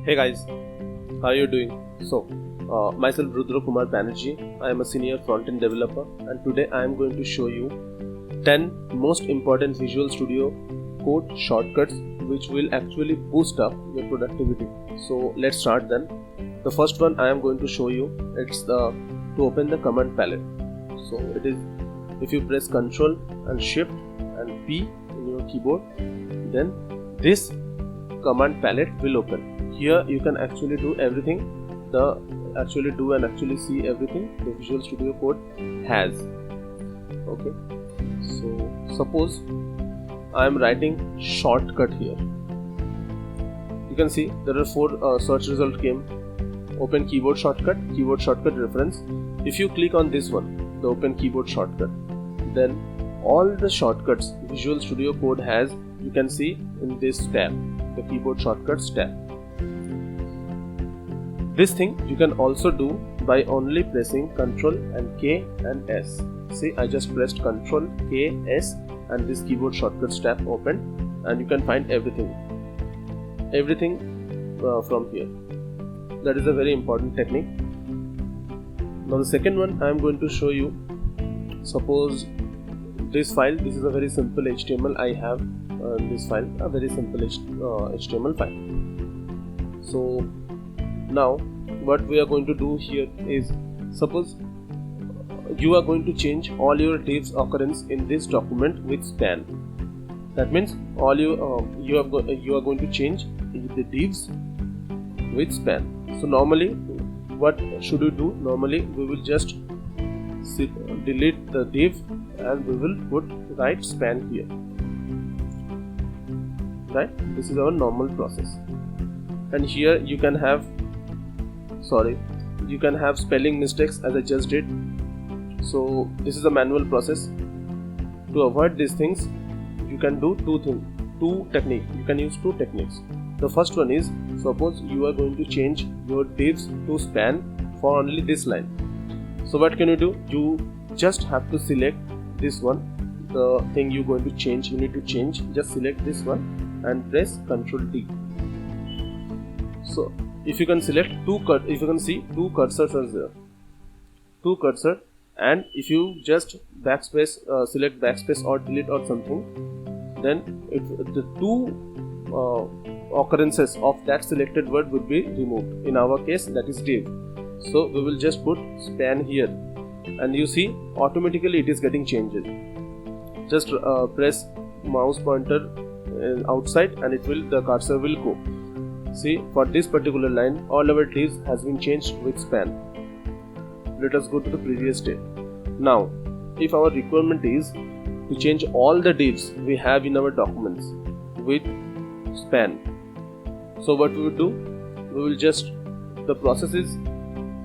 Hey guys, how are you doing? Myself Rudra Kumar Banerjee. I am a senior front-end developer, and today I am going to show you 10 most important Visual Studio Code shortcuts which will actually boost up your productivity. So let's start then. The first one I am going to show you, to open the command palette. So it is, if you press Ctrl and Shift and P in your keyboard, then this command palette will open. Here you can actually do everything, actually see everything the Visual Studio Code has. Okay, so suppose I am writing shortcut here. You can see there are 4 search result came. Open keyboard shortcut reference. If you click on this one, the open keyboard shortcut, then all the shortcuts Visual Studio Code has, you can see in this tab, the keyboard shortcuts tab. This thing you can also do by only pressing Ctrl and K and S. See, I just pressed Ctrl K S and this keyboard shortcuts tab opened, and you can find everything from here. That is a very important technique. Now the second one I am going to show you. Suppose this file, this is a very simple HTML I have this file, a very simple HTML file. So now what we are going to do here is, suppose you are going to change all your divs occurrence in this document with span. That means all you are going to change the divs with span. So normally what should you do? Normally we will just delete the div and we will write span here. Right? This is our normal process. And here you can have spelling mistakes as I just did. So this is a manual process. To avoid these things, you can do two techniques. You can use 2 techniques. The first one is, suppose you are going to change your divs to span for only this line. So what can you do? You just have to select this one, the thing you're going to change. You need to change. Just select this one and press Ctrl D. So if you can select if you can see 2 cursors are there, 2 cursor, and if you just backspace, select backspace or delete or something, then the 2 occurrences of that selected word would be removed. In our case, that is div. So we will just put span here, and you see automatically it is getting changed. Just press mouse pointer outside and the cursor will go. See, for this particular line, all our divs has been changed with span. Let us go to the previous step. Now, if our requirement is to change all the divs we have in our documents with span, so what we will do? We will just, the process is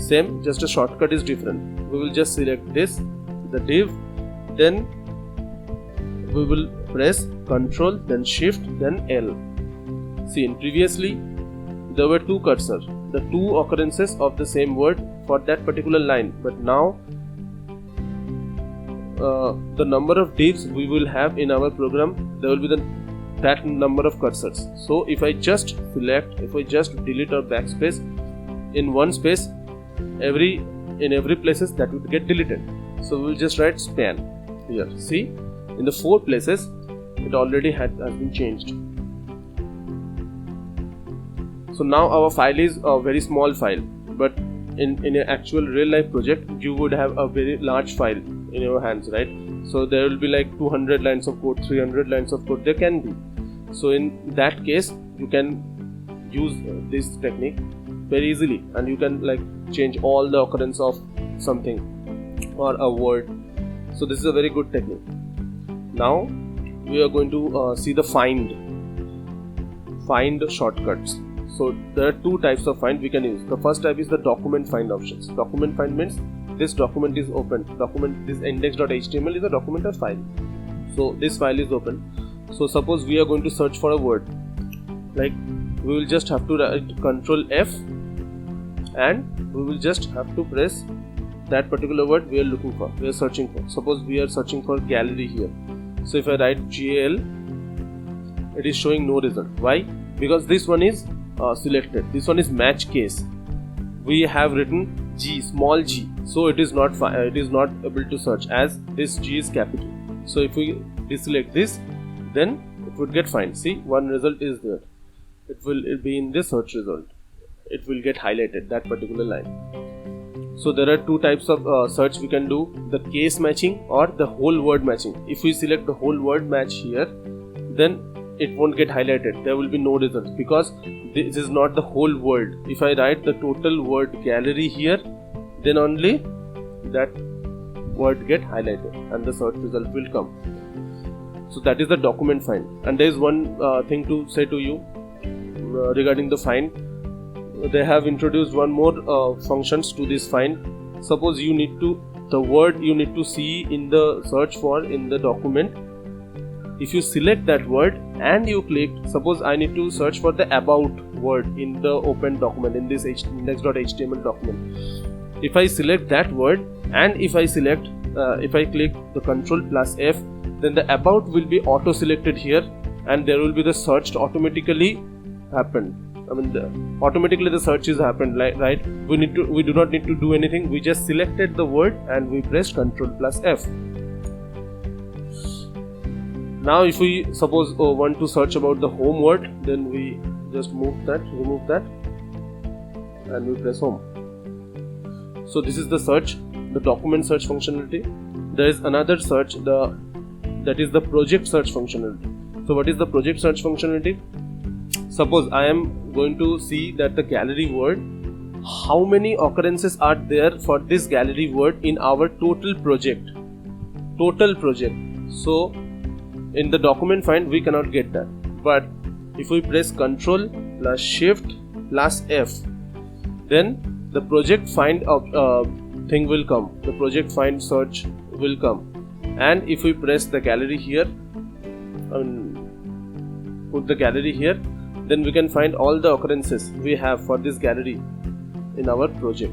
same, just a shortcut is different. We will just select this, the div, then we will press Ctrl, then Shift, then L. See, previously there were 2 cursors, the 2 occurrences of the same word for that particular line, but now the number of divs we will have in our program, there will be that number of cursors. So if I just select, if I just delete or backspace in one space, in every places that would get deleted. So we will just write span here. See, in the 4 places it already has been changed. So now our file is a very small file, but in an actual real life project you would have a very large file in your hands, right? So there will be like 200 lines of code, 300 lines of code, there can be. So in that case you can use this technique very easily, and you can like change all the occurrence of something or a word. So this is a very good technique. Now we are going to see the find shortcuts. So there are 2 types of find we can use. The first type is the document find options. Document find means this document is open. This index.html is a document or file. So this file is open. So suppose we are going to search for a word, like we will just have to write Ctrl F, and we will just have to press that particular word we are looking for, we are searching for. Suppose we are searching for gallery here. So if I write GAL, it is showing no result. Why? Because this one is selected. This one is match case. We have written G, small g, so it is not able to search as this G is capital. So if we deselect this, then it would get fine. See, one result is there. It will be in the search result. It will get highlighted, that particular line. So there are two types of search we can do: the case matching or the whole word matching. If we select the whole word match here, then it won't get highlighted. There will be no results because this is not the whole word. If I write the total word gallery here, then only that word get highlighted and the search result will come. So that is the document find. And there is one thing to say to you regarding the find. They have introduced one more functions to this find. Suppose you need to, the word you need to see in the search for in the document. If you select that word and you click, suppose I need to search for the about word in the open document, in this index.html document. If I select that word and if I click the Ctrl+F, then the about will be auto selected here and there will be the search automatically happened. Automatically the search is happened, right? We do not need to do anything. We just selected the word and we pressed Ctrl+F. Now if we suppose want to search about the home word, then we just remove that and we press home. So this is the search, the document search functionality. There is another search, that is the project search functionality. So what is the project search functionality? Suppose I am going to see that the gallery word, how many occurrences are there for this gallery word in our total project. So in the document find we cannot get that, but if we press Ctrl+Shift+F, then the project find thing will come, the project find search will come. And if we press the gallery here, put the gallery here, then we can find all the occurrences we have for this gallery in our project.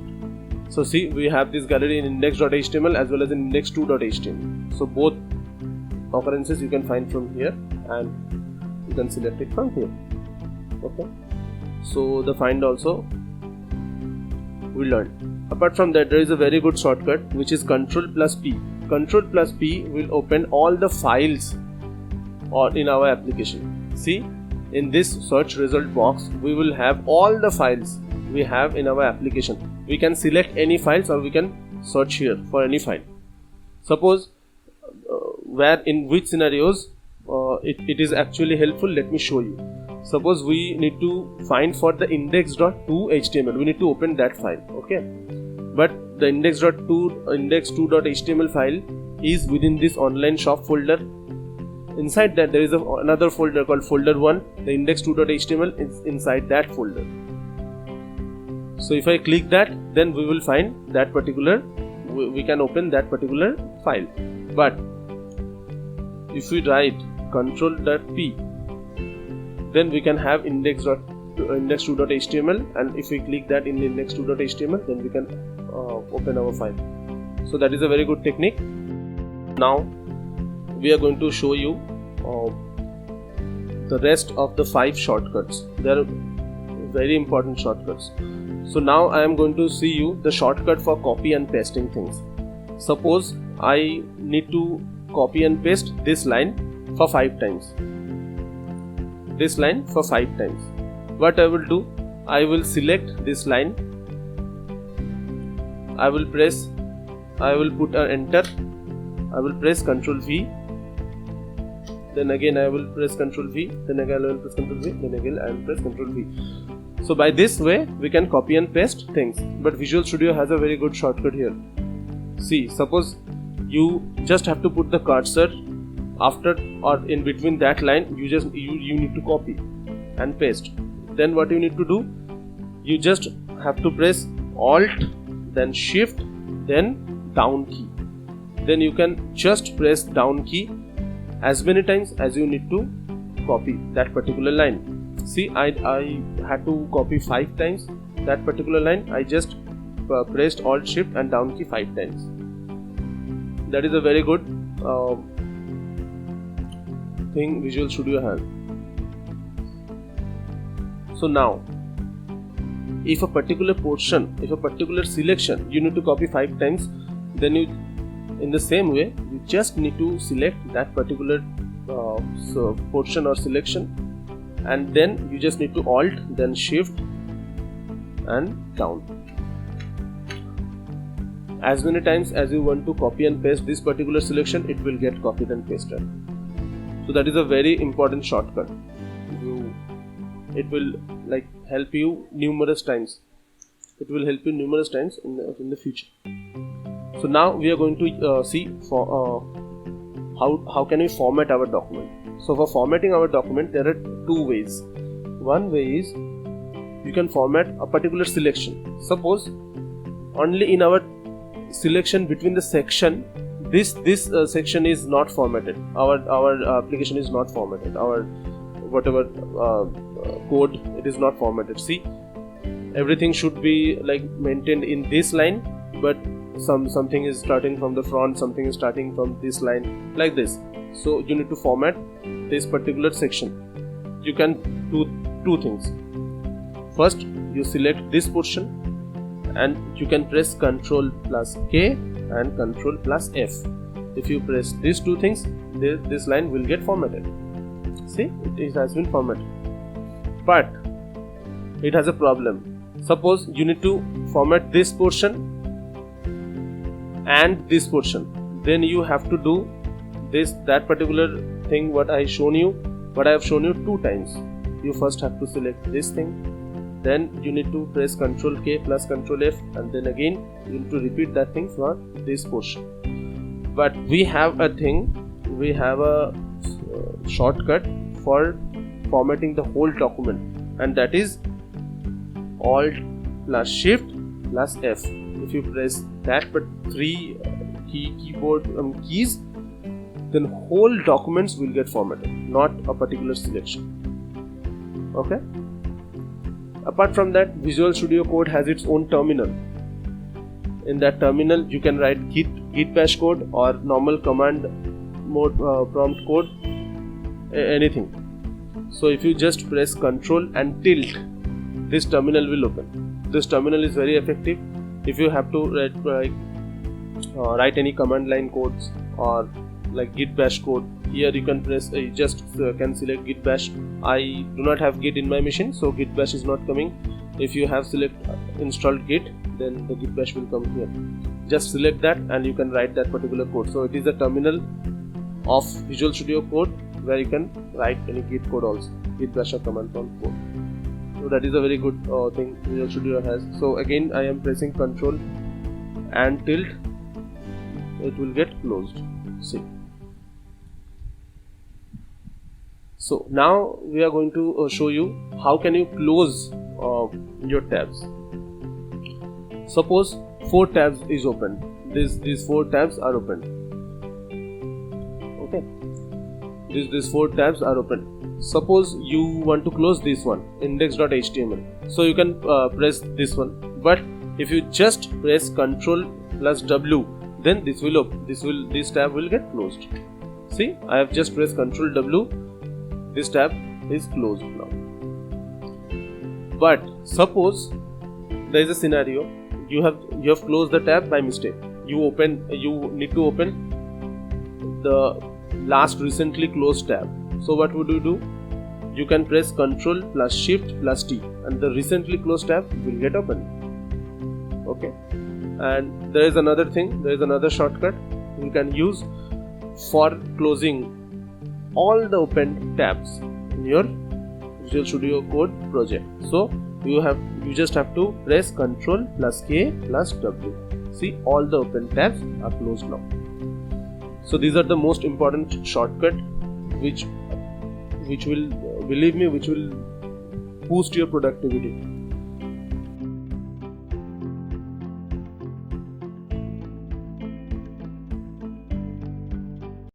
So see, we have this gallery in index.html as well as in index2.html. So both occurrences you can find from here and you can select it from here. Okay, so the find also we learned. Apart from that, there is a very good shortcut which is Ctrl+P. Ctrl+P will open all the files in our application. See, in this search result box we will have all the files we have in our application. We can select any files or we can search here for any file. Suppose in which scenarios it is actually helpful, let me show you. Suppose we need to find for the index.2html, we need to open that file, okay, but the index2.html file is within this online shop folder. Inside that there is another folder called folder 1. The index2.html is inside that folder. So if I click that, then we will find that particular, we can open that particular file. But if we write Ctrl.P, then we can have index2.html, and if we click that in index2.html, then we can open our file. So that is a very good technique. Now we are going to show you the rest of the 5 shortcuts. They are very important shortcuts. So now I am going to see you the shortcut for copy and pasting things. Suppose I need to copy and paste this line for 5 times. This line for 5 times. What I will do, I will select this line. I will put an enter. I will press Ctrl+V. Then again I will press Ctrl+V. Then again I will press Ctrl+V. Then again I will press Ctrl+V. So by this way we can copy and paste things. But Visual Studio has a very good shortcut here. See, suppose you just have to put the cursor after or in between that line. You need to copy and paste. Then what you need to do, you just have to press Alt, then Shift, then down key. Then you can just press down key as many times as you need to copy that particular line. See, I had to copy 5 times that particular line. I just pressed Alt, Shift and down key 5 times. That is a very good thing Visual Studio has. So now, if a particular portion, if a particular selection you need to copy 5 times, then you, in the same way, you just need to select that particular portion or selection, and then you just need to Alt, then Shift and count. As many times as you want to copy and paste this particular selection, it will get copied and pasted. So that is a very important shortcut. It will like help you numerous times. It will help you numerous times in the future. So now we are going to see for how can we format our document. So for formatting our document, there are 2 ways. One way is you can format a particular selection. Suppose only in our selection between the section, this section is not formatted. Our application is not formatted. Our whatever code, it is not formatted. See, everything should be like maintained in this line, but something is starting from the front, something is starting from this line, like this. So you need to format this particular section. You can do 2 things. First, you select this portion and you can press Ctrl plus K and Ctrl plus F. If you press these 2 things, this line will get formatted. See, it has been formatted. But it has a problem. Suppose you need to format this portion and this portion, then you have to do that particular thing what I have shown you 2 times. You first have to select this thing, then you need to press Ctrl K plus Ctrl F, and then again you need to repeat that thing for this portion. But we have a shortcut for formatting the whole document, and that is Alt plus Shift plus F. If you press that but 3 keyboard keys, then whole documents will get formatted, not a particular selection. Okay. Apart from that, Visual Studio Code has its own terminal. In that terminal, you can write git bash code or normal command mode prompt code, anything. So if you just press Ctrl and tilt, this terminal will open. This terminal is very effective. If you have to write any command line codes or like git bash code, here you can press can select git bash. I do not have git in my machine, so git bash is not coming. If you have installed git, then the git bash will come here. Just select that and you can write that particular code. So it is a terminal of Visual Studio Code where you can write any git code also, git bash or command prompt code. So that is a very good thing Visual Studio has. So again I am pressing Ctrl and tilt, it will get closed. See. So now we are going to show you how can you close your tabs. Suppose 4 tabs is open. These 4 tabs are open. Okay. These 4 tabs are open. Suppose you want to close this one, index.html. So you can press this one. But if you just press Ctrl plus W, then this tab will get closed. See, I have just pressed Ctrl W. This tab is closed now. But suppose there is a scenario, you have closed the tab by mistake. You need to open the last recently closed tab. So what would you do? You can press Ctrl plus Shift plus T and the recently closed tab will get open. Okay. And there is another thing, there is another shortcut you can use for closing all the open tabs in your Visual Studio Code project. So you just have to press Ctrl plus K plus W. See, all the open tabs are closed now. So these are the most important shortcut which will, believe me, which will boost your productivity.